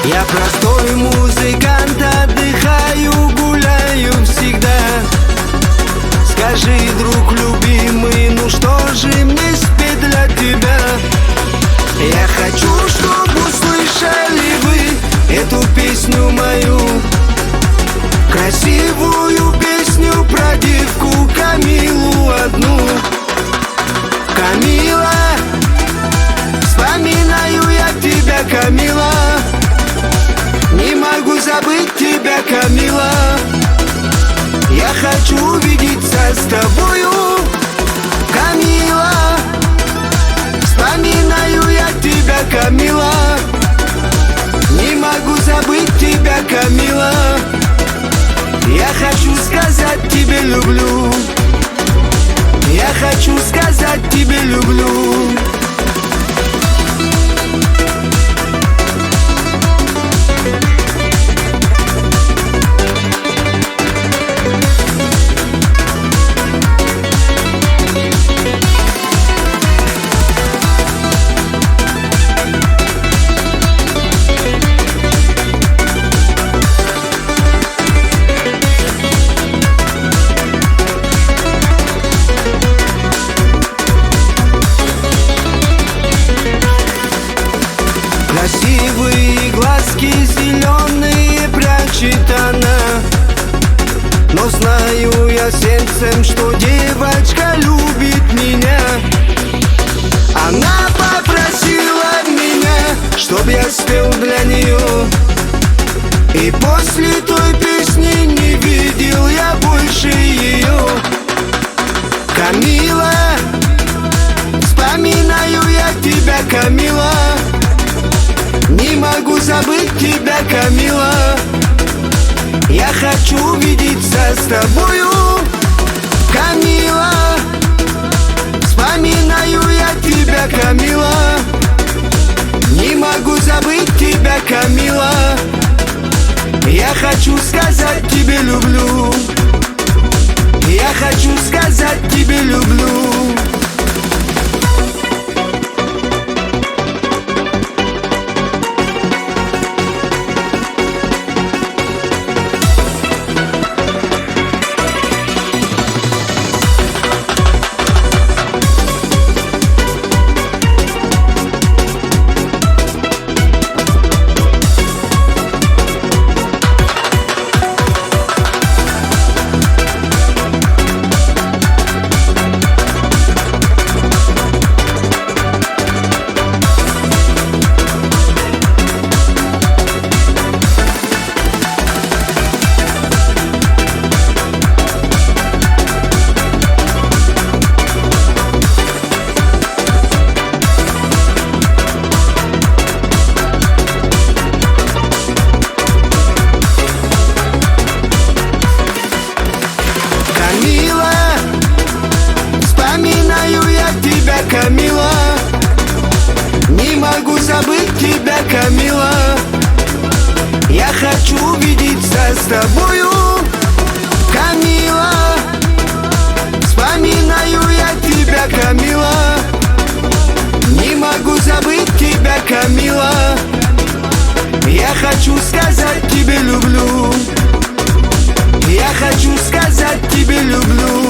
Я простой музыкант, отдыхаю, гуляю всегда. Скажи, друг любимый, ну что же мне спеть для тебя? Я хочу, чтобы услышали вы эту песню мою, красивую песню про девку Камилу одну. Камила, вспоминаю я тебя, Камила, не могу забыть тебя, Камила. Я хочу увидеться с тобою, Камила, вспоминаю я тебя, Камила, не могу забыть тебя, Камила. Я хочу сказать тебе люблю, я хочу сказать тебе люблю. Красивые глазки зеленые прячет она, но знаю я сердцем, что девочка любит меня. Она попросила меня, чтоб я спел для нее, и после той песни не видел я больше ее. Камила, вспоминаю я тебя, Камила, не могу забыть тебя, Камила. Я хочу увидеться с тобою, Камила, вспоминаю я тебя, Камила, не могу забыть тебя, Камила. Я хочу сказать тебе люблю, я хочу сказать тебе люблю. Камила, не могу забыть тебя, Камила. Я хочу увидеться с тобою, Камила, вспоминаю я тебя, Камила, не могу забыть тебя, Камила. Я хочу сказать тебе люблю, я хочу сказать тебе люблю.